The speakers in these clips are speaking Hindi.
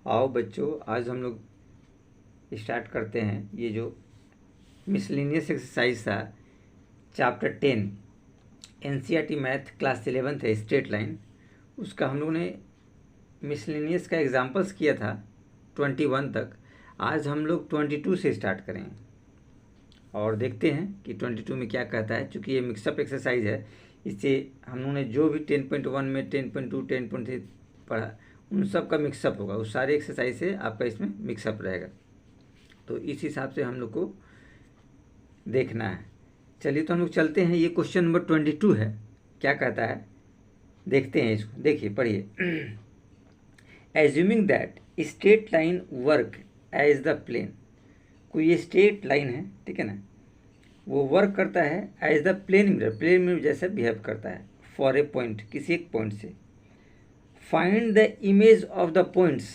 आओ बच्चों, आज हम लोग स्टार्ट करते हैं ये जो मिसलिनियस एक्सरसाइज था chapter 10 NCERT math class 11th है स्ट्रेट लाइन। उसका हम लोगों ने मिसलिनियस का एग्जाम्पल्स किया था 21 तक। आज हम लोग 22 से स्टार्ट करेंगे और देखते हैं कि 22 में क्या कहता है। चूँकि ये मिक्सअप एक्सरसाइज है, इससे हम लोगों ने जो भी 10.1 में 10.2 10.3 पढ़ा उन सब का मिक्सअप होगा। उस सारे एक्सरसाइज से आपका इसमें मिक्सअप रहेगा, तो इस हिसाब से हम लोग को देखना है। चलिए तो हम लोग चलते हैं। ये क्वेश्चन नंबर 22 है, क्या कहता है देखते हैं इसको। देखिए पढ़िए। Assuming that straight line work as the plane. कोई ये स्ट्रेट लाइन है, ठीक है ना, वो वर्क करता है एज द प्लेन मिरर जैसा बिहेव करता है फॉर ए पॉइंट, किसी एक पॉइंट से। Find the image of the points,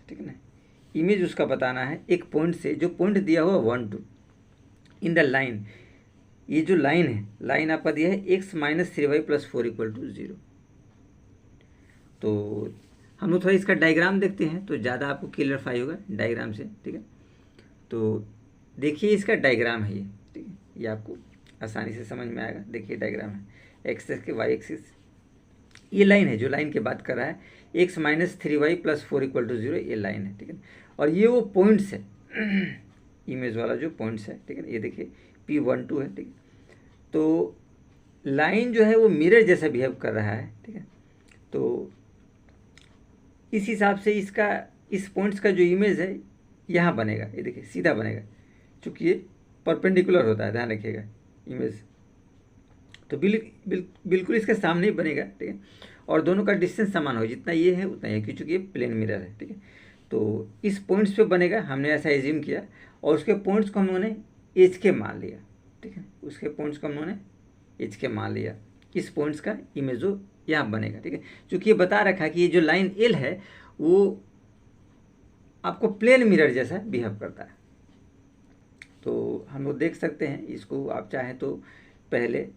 ठीक है ना, इमेज उसका बताना है एक पॉइंट से, जो पॉइंट दिया हुआ 1 2 इन द लाइन। ये जो लाइन है, लाइन आपका दिया है x - 3y + 4 = 0। तो हम लोग थोड़ा इसका डायग्राम देखते हैं तो ज़्यादा आपको क्लियरफाई होगा डायग्राम से, ठीक है। तो देखिए इसका डायग्राम है ये, ठीक है, ये आपको आसानी से समझ में आएगा। देखिए डायग्राम है, एक्स के वाई एक्सिस, ये लाइन है जो लाइन की बात कर रहा है। x - 3y + 4 = 0 ये लाइन है, ठीक है। और ये वो पॉइंट्स है इमेज वाला जो पॉइंट्स है, ठीक है। ये देखिए P1 2 है, ठीक है। तो लाइन जो है वो मिरर जैसा बिहेव कर रहा है, ठीक है। तो इस हिसाब से इसका इस पॉइंट्स का जो इमेज है यहाँ बनेगा, ये देखिए सीधा बनेगा, चूँकि ये परपेंडिकुलर होता है, ध्यान रखिएगा इमेज। तो बिल्कुल इसके सामने ही बनेगा, ठीक है। और दोनों का डिस्टेंस समान हो, जितना ये है उतना ही है, क्योंकि ये प्लेन मिरर है, ठीक है। तो इस पॉइंट्स पे बनेगा, हमने ऐसा एज्यूम किया, और उसके पॉइंट्स को हम लोगों ने एच के मान लिया, ठीक है। उसके पॉइंट्स को हम लोगों ने एच के मान लिया। इस पॉइंट्स का इमेज वो यहाँ बनेगा, ठीक है। चूँकि ये बता रखा कि ये जो लाइन एल है वो आपको प्लेन मिरर जैसा बिहेव करता है। तो हम लोग देख सकते हैं इसको, आप चाहें तो पहले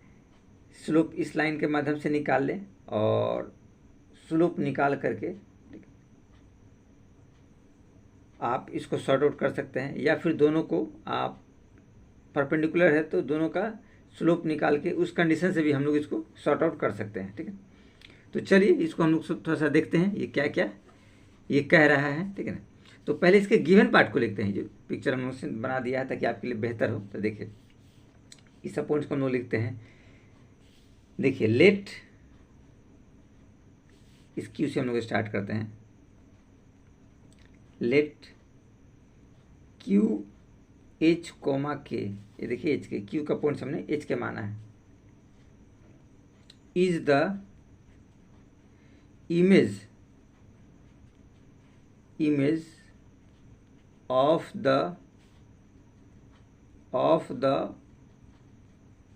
स्लोप इस लाइन के माध्यम से निकाल लें और स्लोप निकाल करके आप इसको सॉर्ट आउट कर सकते हैं, या फिर दोनों को आप परपेंडिकुलर है तो दोनों का स्लोप निकाल के उस कंडीशन से भी हम लोग इसको सॉर्ट आउट कर सकते हैं, ठीक है। तो चलिए इसको हम लोग थोड़ा सा देखते हैं ये क्या क्या ये कह रहा है, ठीक है ना। तो पहले इसके गिवन पार्ट को लिखते हैं, जो पिक्चर हम लोग बना दिया है ताकि आपके लिए बेहतर हो। तो देखिए इस पॉइंट्स को हम लोग लिखते हैं। देखिए लेट, इस क्यू से हम लोग स्टार्ट करते हैं। लेट क्यू एच कोमा के, ये देखिए एच के, क्यू का पॉइंट्स हमने एच के माना है, is the image of the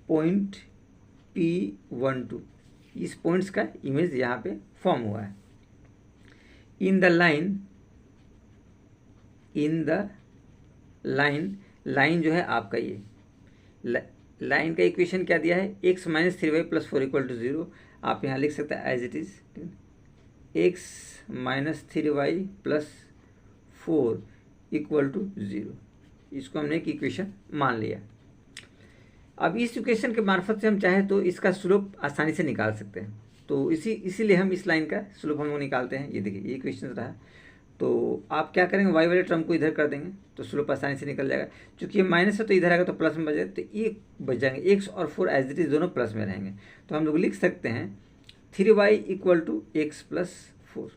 point P1 2। इस पॉइंट्स का इमेज यहाँ पे फॉर्म हुआ है। इन द लाइन जो है आपका ये लाइन का इक्वेशन क्या दिया है, x - 3y + 4 = 0। आप यहाँ लिख सकते हैं as it is, x - 3y + 4 = 0। इसको हमने एक इक्वेशन मान लिया। अब इस इक्वेशन के मार्फत से हम चाहे तो इसका स्लोप आसानी से निकाल सकते हैं। तो इसीलिए हम इस लाइन का स्लोप हम लोग निकालते हैं। ये देखिए ये इक्वेशन रहा, तो आप क्या करेंगे, y वाले टर्म को इधर कर देंगे तो स्लोप आसानी से निकल जाएगा। क्योंकि ये माइनस है तो इधर आएगा तो प्लस में बच जाएगा, तो ये बच जाएंगे। x और 4 एज इट इज दोनों प्लस में रहेंगे। तो हम लोग लिख सकते हैं 3y = x + 4।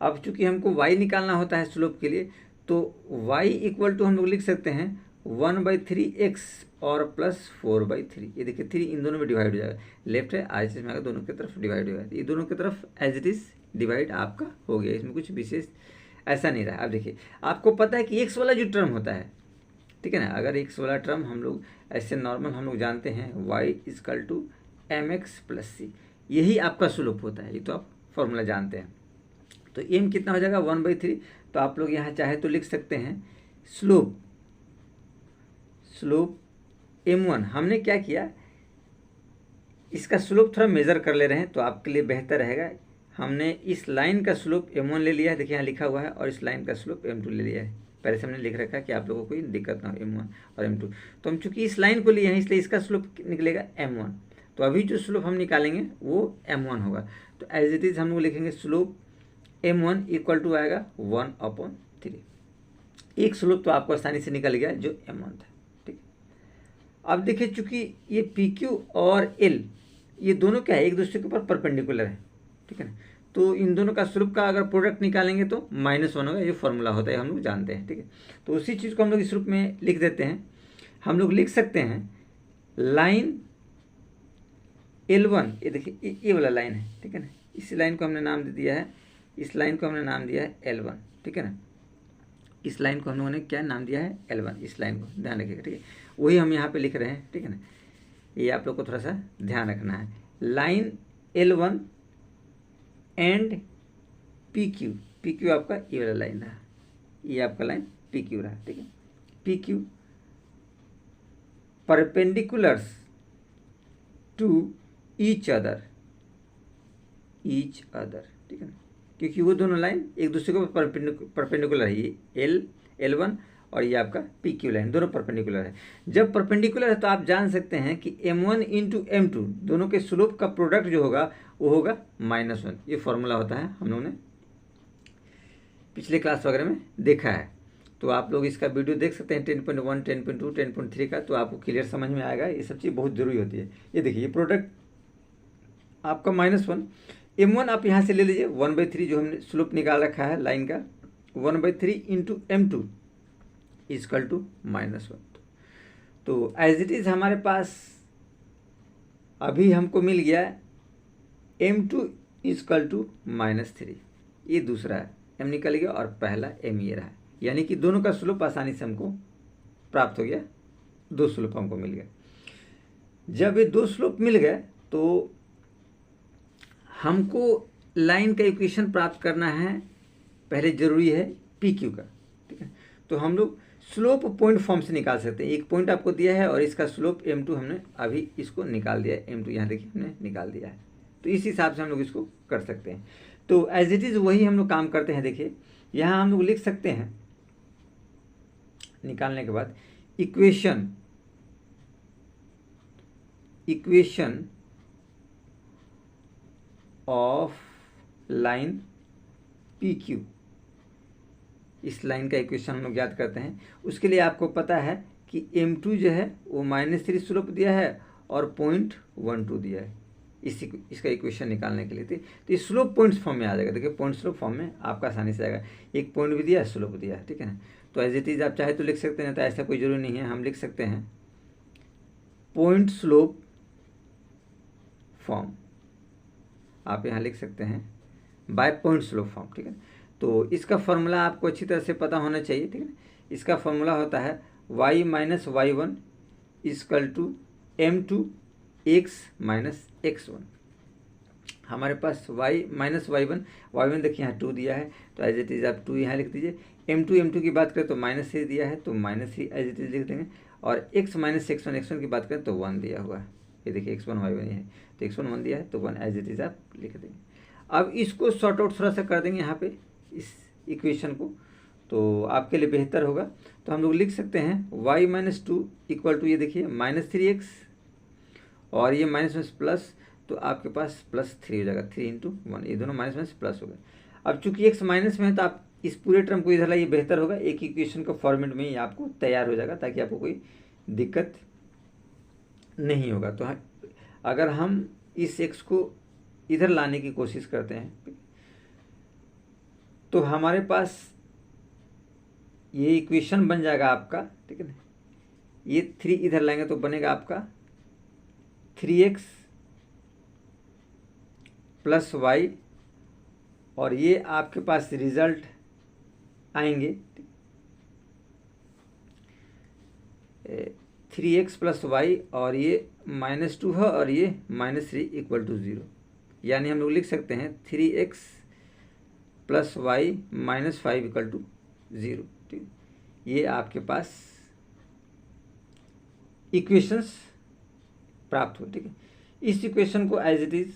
अब चूंकि हमको y निकालना होता है स्लोप के लिए, तो y = हम लोग लिख सकते हैं 1/3x और +4/3। ये देखिए 3 इन दोनों में डिवाइड हो जाएगा, लेफ्ट है आज में आएगा, दोनों की तरफ डिवाइड हो जाएगा। ये दोनों की तरफ एज इट इज डिवाइड आपका हो गया, इसमें कुछ विशेष ऐसा नहीं रहा। अब देखिए आपको पता है कि x वाला जो टर्म होता है, ठीक है ना, अगर x वाला टर्म हम लोग ऐसे नॉर्मल हम लोग जानते हैं y = mx + c, यही आपका स्लोप होता है। ये तो आप फॉर्मूला जानते हैं। तो m कितना हो जाएगा 1/3। तो आप लोग यहाँ चाहे तो लिख सकते हैं स्लोप m1। हमने क्या किया, इसका स्लोप थोड़ा मेज़र कर ले रहे हैं तो आपके लिए बेहतर रहेगा। हमने इस लाइन का स्लोप m1 ले लिया है, देखिए यहाँ लिखा हुआ है, और इस लाइन का स्लोप m2 ले लिया है। पहले से हमने लिख रखा है कि आप लोगों को कोई दिक्कत ना हो, m1 और m2। तो हम चूंकि इस लाइन को लिए हैं इसलिए इसका स्लोप निकलेगा m1। तो अभी जो स्लोप हम निकालेंगे वो m1 होगा। तो एज इट इज हम लोग लिखेंगे स्लोप m1 इक्वल टू आएगा 1/3। एक स्लोप तो आपको आसानी से निकल गया जो m1 था। ठीक, अब देखिए चूंकि ये PQ और L ये दोनों क्या है, एक दूसरे के ऊपर परपेंडिकुलर है। ठीक है ना, तो इन दोनों का स्लोप का अगर प्रोडक्ट निकालेंगे तो -1 होगा, ये फॉर्मूला होता है, हम लोग जानते हैं। ठीक है, तो उसी चीज़ को हम लोग इस रूप में लिख देते हैं। हम लोग लिख सकते हैं लाइन L1, ये देखिए ये वाला लाइन है। ठीक है ना, इस लाइन को हमने नाम दे दिया है, इस लाइन को हमने नाम दिया है L1। ठीक है ना, इस लाइन को हम लोगों ने क्या नाम दिया है, L1। इस लाइन को ध्यान रखिएगा। ठीक है, वही हम यहाँ पे लिख रहे हैं। ठीक है ना, ये आप लोग को थोड़ा सा ध्यान रखना है। लाइन L1 एंड PQ आपका ये वाला लाइन रहा, ये आपका लाइन PQ रहा। ठीक है, PQ perpendiculars to each other. ठीक है ना, क्योंकि वो दोनों लाइन एक दूसरे को परपेंडिकुलर है, ये L1 और ये आपका PQ लाइन दोनों परपेंडिकुलर है। जब परपेंडिकुलर है तो आप जान सकते हैं कि m1 इंटू m2 दोनों के स्लोप का प्रोडक्ट जो होगा वो होगा -1। ये फॉर्मूला होता है, हम लोगों ने पिछले क्लास वगैरह में देखा है। तो आप लोग इसका वीडियो देख सकते हैं 10.1, 10.2, 10.3 का, तो आपको क्लियर समझ में आएगा। ये सब चीज़ बहुत जरूरी होती है। ये देखिए, ये प्रोडक्ट आपका -1, m1 आप यहाँ से ले लीजिए 1/3, जो हमने स्लोप निकाल रखा है लाइन का, 1/3 इंटू m2 इजकल टू -1। तो एज इट इज़ हमारे पास अभी हमको मिल गया m2 इजकल टू -3। ये दूसरा है, m निकल गया, और पहला m ये रहा, यानी कि दोनों का स्लोप आसानी से हमको प्राप्त हो गया। दो स्लोप हमको मिल गए। जब ये दो स्लोप मिल गए तो हमको लाइन का इक्वेशन प्राप्त करना है। पहले जरूरी है PQ का। ठीक है, तो हम लोग स्लोप पॉइंट फॉर्म से निकाल सकते हैं। एक पॉइंट आपको दिया है और इसका स्लोप m2 हमने अभी इसको निकाल दिया है। m2 यहाँ देखिए हमने निकाल दिया है, तो इस हिसाब से हम लोग इसको कर सकते हैं। तो एज इट इज़ वही हम लोग काम करते हैं। देखिए यहाँ हम लोग लिख सकते हैं निकालने के बाद इक्वेशन ऑफ लाइन PQ। इस लाइन का इक्वेशन हम लोग याद करते हैं। उसके लिए आपको पता है कि m2 जो है वो -3 स्लोप दिया है और 0.12 दिया है इसका इक्वेशन निकालने के लिए। तो ये स्लोप पॉइंट्स फॉर्म में आ जाएगा। देखिए पॉइंट स्लोप फॉर्म में आपका आसानी से आएगा। एक पॉइंट भी दिया, स्लोप दिया है। ठीक है ना, तो एज इट इज़ आप चाहे तो लिख सकते हैं, तो ऐसा कोई जरूरी नहीं है। हम लिख सकते हैं पॉइंट स्लोप फॉर्म, आप यहाँ लिख सकते हैं बाय पॉइंट स्लोप फॉर्म। ठीक है, तो इसका फॉर्मूला आपको अच्छी तरह से पता होना चाहिए। ठीक है, इसका फॉर्मूला होता है y minus y1 equal to m2 x minus x1। हमारे पास y माइनस y1 देखिए यहाँ 2 दिया है, तो एज इट इज़ आप 2 यहाँ लिख दीजिए। m2 की बात करें तो -3 दिया है, तो -3 एज इट इज़ लिख देंगे। और x माइनस x1 की बात करें तो 1 दिया हुआ है। ये देखिए x1 y1 है, तो x1 1 दिया है, तो 1 एज इट इज़ आप लिख देंगे। अब इसको सॉर्ट आउट थोड़ा सा कर देंगे यहाँ पे इस इक्वेशन को, तो आपके लिए बेहतर होगा। तो हम लोग लिख सकते हैं y माइनस 2 इक्वल टू, ये देखिए -3x, और ये माइनस प्लस, तो आपके पास +3 हो जाएगा। 3 इंटू 1, ये दोनों माइनस प्लस हो गए। अब चूंकि x माइनस में है तो आप इस पूरे टर्म को इधर लाइए, बेहतर होगा। एक इक्वेशन का फॉर्मेट में ही आपको तैयार हो जाएगा, ताकि आपको कोई दिक्कत नहीं होगा। तो अगर हम इस x को इधर लाने की कोशिश करते हैं तो हमारे पास ये इक्वेशन बन जाएगा आपका। ठीक है ना, ये 3 इधर लाएंगे तो बनेगा आपका 3x प्लस y, और ये आपके पास रिजल्ट आएंगे 3x प्लस y, और ये -2 है और ये -3 इक्वल टू 0। यानी हम लोग लिख सकते हैं 3x plus y minus 5 equal to 0। ठीक, ये आपके पास इक्वेशंस प्राप्त हुए। ठीक है, इस इक्वेशन को एज इट इज़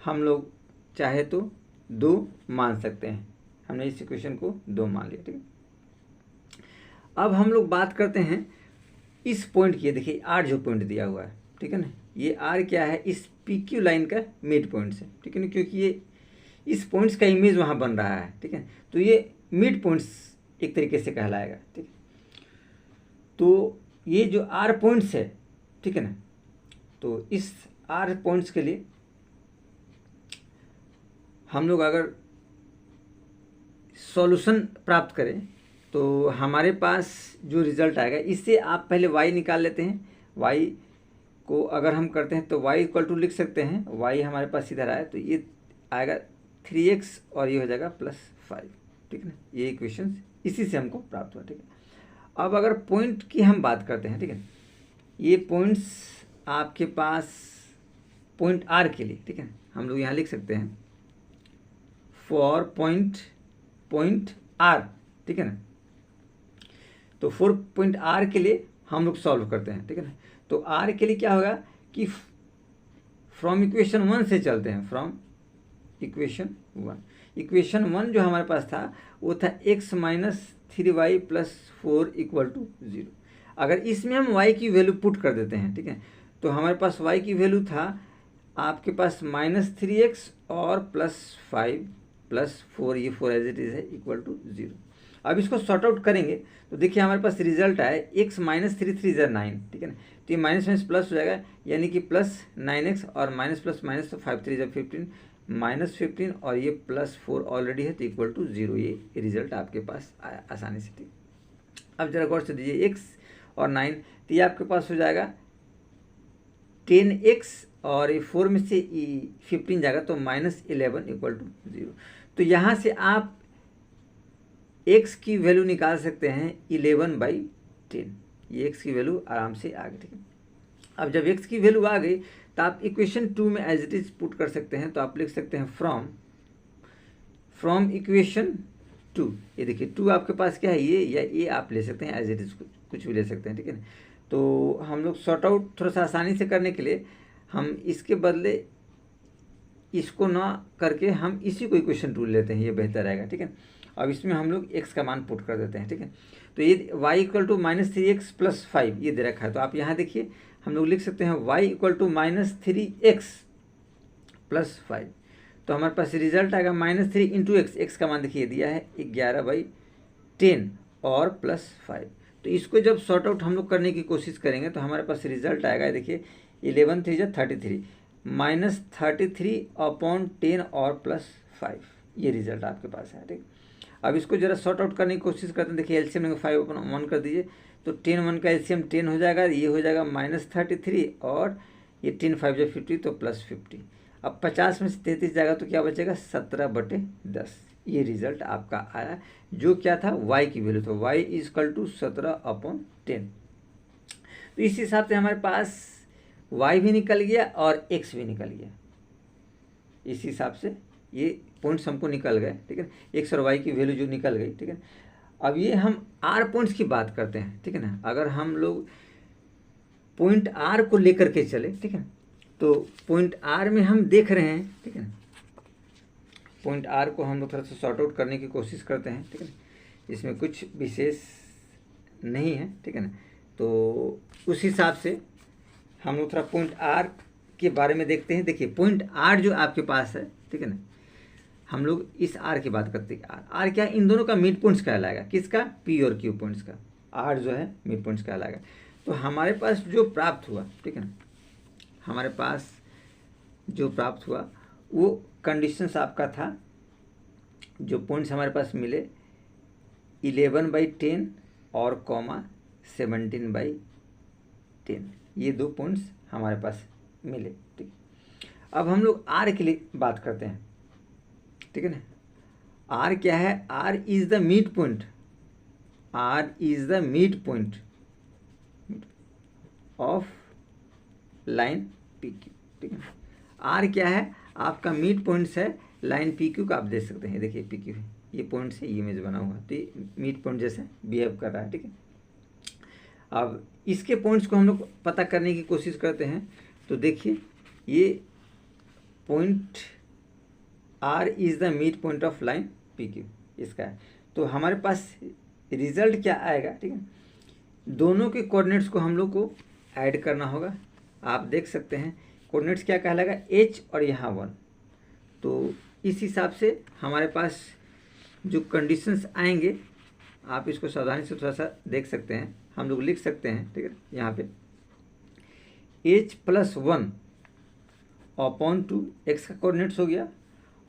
हम लोग चाहे तो 2 मान सकते हैं। हमने इस इक्वेशन को 2 मान लिया, ठीक है। अब हम लोग बात करते हैं इस पॉइंट की। देखिए आर जो पॉइंट दिया हुआ है, ठीक है ना, ये आर क्या है, इस पी क्यू लाइन का मिड पॉइंट है, ठीक है ना, क्योंकि ये इस पॉइंट्स का इमेज वहाँ बन रहा है, ठीक है। तो ये मिड पॉइंट्स एक तरीके से कहलाएगा, ठीक है। तो ये जो आर पॉइंट्स है, ठीक है ना, तो इस आर पॉइंट्स के लिए हम लोग अगर सॉल्यूशन प्राप्त करें तो हमारे पास जो रिजल्ट आएगा, इससे आप पहले y निकाल लेते हैं। y को अगर हम करते हैं तो y इक्वल टू लिख सकते हैं, y हमारे पास इधर आया तो ये आएगा 3x और ये हो जाएगा +5, ठीक है ना। ये इक्वेशन इसी से हमको प्राप्त हुआ, ठीक है। अब अगर पॉइंट की हम बात करते हैं, ठीक है, ये पॉइंट्स आपके पास पॉइंट आर के लिए, ठीक है, हम लोग यहाँ लिख सकते हैं फॉर पॉइंट आर, ठीक है ना। तो फॉर पॉइंट आर के लिए हम लोग सॉल्व करते हैं, ठीक है ना। तो आर के लिए क्या होगा कि फ्रॉम इक्वेशन 1 से चलते हैं, फ्रॉम इक्वेशन 1 जो हमारे पास था वो था x - 3y + 4 = 0। अगर इसमें हम y की वैल्यू पुट कर देते हैं, ठीक है, तो हमारे पास y की वैल्यू था आपके पास -3x और +5 + 4, ये 4 एज इट इज़ है, = 0। अब इसको सॉर्ट आउट करेंगे तो देखिए हमारे पास रिजल्ट आए x - 3 3 = 9, ठीक है ना। तो ये माइनस माइनस प्लस हो जाएगा, यानी कि +9x और माइनस प्लस माइनस तो 5 3 = 15, -15 और ये +4 ऑलरेडी है तो =0। ये रिजल्ट आपके पास आया आसानी से, ठीक। अब जरा गौर से दीजिए x और 9, तो ये आपके पास हो जाएगा 10x और ये 4 में से 15 जाएगा तो -11 = 0। तो यहाँ से आप x की वैल्यू निकाल सकते हैं 11/10। ये x की वैल्यू आराम से आ गई, ठीक है। अब जब x की वैल्यू आ गई तो आप इक्वेशन 2 में एज इट इज पुट कर सकते हैं। तो आप लिख सकते हैं फ्रॉम इक्वेशन 2। ये देखिए 2 आपके पास क्या है, ये या ये आप ले सकते हैं एज इट इज, कुछ भी ले सकते हैं, ठीक है ना। तो हम लोग सॉर्ट आउट थोड़ा सा आसानी से करने के लिए हम इसके बदले इसको ना करके हम इसी को इक्वेशन 2 लेते हैं, ये बेहतर रहेगा, ठीक है। अब इसमें हम लोग x का मान पुट कर देते हैं, ठीक है। तो ये y = -3x + 5 ये दे रखा है। तो आप यहाँ देखिए हम लोग लिख सकते हैं y = -3x + 5। तो हमारे पास रिजल्ट आएगा -3 × x, x का मान देखिए दिया है 11/10 और +5। तो इसको जब सॉर्ट आउट हम लोग करने की कोशिश करेंगे तो हमारे पास रिजल्ट आएगा, देखिए 11 3 = 33, -33/10 और +5, ये रिजल्ट आपके पास है, ठीक। अब इसको जरा सॉर्ट आउट करने की कोशिश करते हैं। देखिए एलसीएम में 5/1 कर दीजिए तो 10 1 का एलसीएम 10 हो जाएगा, ये हो जाएगा -33 और ये 10 5 = 50 तो +50। अब 50 में से 33 जाएगा तो क्या बचेगा 17/10। ये रिजल्ट आपका आया, जो क्या था y की वैल्यू था, y = 17/10। तो इस हिसाब से हमारे पास y भी निकल गया और x भी निकल गया। इस हिसाब से ये पॉइंट्स हमको निकल गए, ठीक है। x और y की वैल्यू जो निकल गई, ठीक है। अब ये हम r पॉइंट्स की बात करते हैं, ठीक है ना। अगर हम लोग पॉइंट r को लेकर के चले, ठीक है, तो पॉइंट r में हम देख रहे हैं, ठीक है ना, पॉइंट r को हम लोग थोड़ा सा सॉर्ट आउट करने की कोशिश करते हैं, ठीक है ना। इसमें कुछ विशेष नहीं है, ठीक है ना। तो उस हिसाब से हम लोग थोड़ा पॉइंट r के बारे में देखते हैं। देखिए पॉइंट r जो आपके पास है, ठीक है ना, हम लोग इस r की बात करते हैं। r क्या, इन दोनों का मिड पॉइंट्स कहलाएगा, किसका, p और q पॉइंट्स का। r जो है मिड पॉइंट्स कहलाएगा। तो हमारे पास जो प्राप्त हुआ, ठीक है ना, हमारे पास जो प्राप्त हुआ वो कंडीशंस आपका था, जो पॉइंट्स हमारे पास मिले 11/10 और 17/10, ये 2 पॉइंट्स हमारे पास मिले, ठीक। अब हम लोग r के लिए बात करते हैं, ठीक है ना। r क्या है, r is the mid point, r is the mid point of line PQ, ठीक है। r क्या है, आपका मिड पॉइंट्स है लाइन PQ का। आप देख सकते हैं, देखिए PQ है, ये पॉइंट से ये इमेज बना हुआ है, तो ये मिड पॉइंट जैसे बिहेव कर रहा है, ठीक है। अब इसके पॉइंट्स को हम लोग पता करने की कोशिश करते हैं। तो देखिए ये point R is the mid point of line P Q, इसका है। तो हमारे पास रिजल्ट क्या आएगा, ठीक है, दोनों के कोऑर्डिनेट्स को हम लोग को ऐड करना होगा। आप देख सकते हैं कोऑर्डिनेट्स क्या कहलाएगा, एच और यहाँ 1। तो इस हिसाब से हमारे पास जो कंडीशंस आएंगे, आप इसको सावधानी से थोड़ा सा देख सकते हैं, हम लोग लिख सकते हैं, ठीक है। यहाँ पे h+1 अपॉन 2 x का कोऑर्डिनेट्स हो गया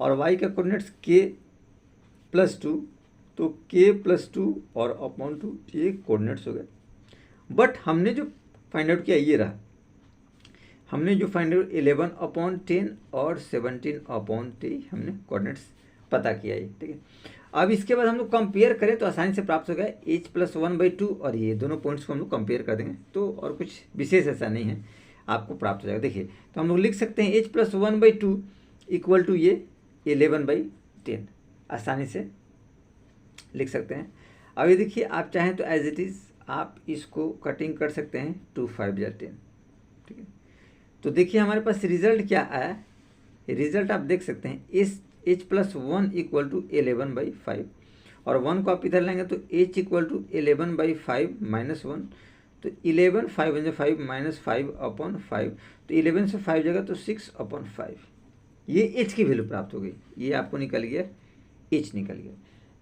और y का कोऑर्डिनेट्स k+2, तो k+2 और अपॉन 2 ये कोऑर्डिनेट्स हो गए। बट हमने जो फाइंड आउट किया ये रहा, हमने जो फाइंड आउट 11/10 और 17/3 हमने कोऑर्डिनेट्स पता किया ये, ठीक है। अब इसके बाद हम लोग कंपेयर करें तो आसानी से प्राप्त हो गया h+1/2 और ये दोनों पॉइंट्स को हम लोग कंपेयर कर देंगे, तो और कुछ विशेष ऐसा नहीं है, आपको प्राप्त हो जाएगा। देखिए तो हम लोग लिख सकते हैं h+1/2 इक्वल टू ये 11/10, आसानी से लिख सकते हैं। अब ये देखिए आप चाहें तो एज इट इज़ आप इसको कटिंग कर सकते हैं 2 5 या 10, ठीक है। तो देखिए हमारे पास रिजल्ट क्या आया, रिजल्ट आप देख सकते हैं h+1 इक्वल टू 11/5 और 1 को आप इधर लेंगे तो h इक्वल टू 11/5 - 1, तो 11 5 5 -5/5, तो 11 से 5 जाएगा तो 6/5, ये h की वैल्यू प्राप्त हो गई। ये आपको निकल गया, h निकल गया।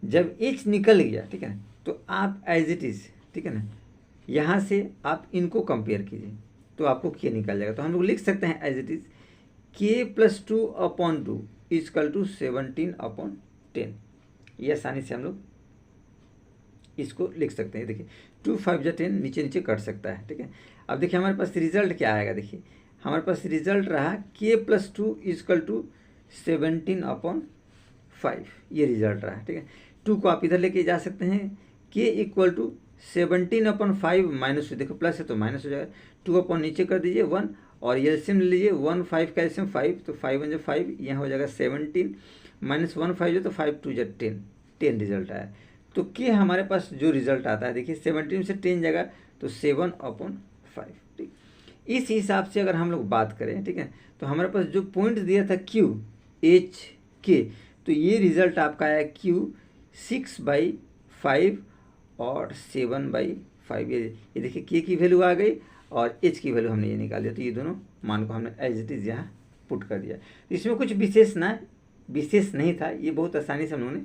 जब h निकल गया, ठीक है, तो आप एज इट इज़, ठीक है ना, यहाँ से आप इनको कंपेयर कीजिए तो आपको k निकल जाएगा। तो हम लोग लिख सकते हैं as it is k+2/2 equal to 17/10, ये आसानी से हम लोग इसको लिख सकते हैं। देखिए 2 5 या 10 नीचे नीचे कट सकता है, ठीक है। अब देखिए हमारे पास रिजल्ट क्या आएगा, देखिए हमारे पास रिजल्ट रहा k+2 इक्वल टू 17/5, ये रिजल्ट रहा, ठीक है। 2 को आप इधर लेके जा सकते हैं, k इक्वल टू 17/5 -2, देखो प्लस है तो माइनस हो जाएगा, 2 अपॉन नीचे कर दीजिए 1 और एलसीएम ले लीजिए, 1 5 का एलसीएम 5, तो 5 1 5, यहाँ हो जाएगा 17 -1 5 तो 5 2 10 रिजल्ट आया। तो के हमारे पास जो रिजल्ट आता है, देखिए 17 से 10 जाएगा तो 7/5, ठीक। इस हिसाब से अगर हम लोग बात करें, ठीक है, तो हमारे पास जो पॉइंट दिया था Q H K, तो ये रिजल्ट आपका आया Q 6/5 और 7/5, ये देखिए K की वैल्यू आ गई और H की वैल्यू हमने ये निकाल दिया, तो ये दोनों मान को हमने एज इट इज़ यहाँ पुट कर दिया। इसमें कुछ विशेष नहीं था, ये बहुत आसानी से हम लोगों ने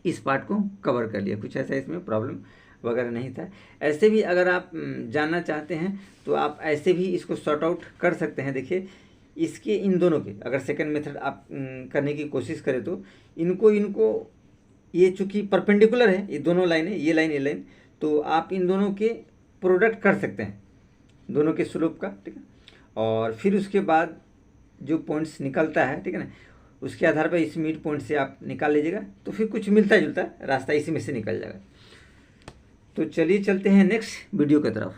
इस पार्ट को कवर कर लिया, कुछ ऐसा इसमें प्रॉब्लम वगैरह नहीं था। ऐसे भी अगर आप जानना चाहते हैं तो आप ऐसे भी इसको सॉर्ट आउट कर सकते हैं। देखिए इसके इन दोनों के अगर सेकंड मेथड आप करने की कोशिश करें तो इनको ये चूँकि परपेंडिकुलर है, ये दोनों लाइनें, ये लाइन, तो आप इन दोनों के प्रोडक्ट कर सकते हैं, दोनों के स्लोप का, ठीक है। और फिर उसके बाद जो पॉइंट्स निकलता है, ठीक है ना, उसके आधार पर इस मिड पॉइंट से आप निकाल लीजिएगा, तो फिर कुछ मिलता जुलता रास्ता इसी में से निकल जाएगा। तो चलिए चलते हैं नेक्स्ट वीडियो की तरफ।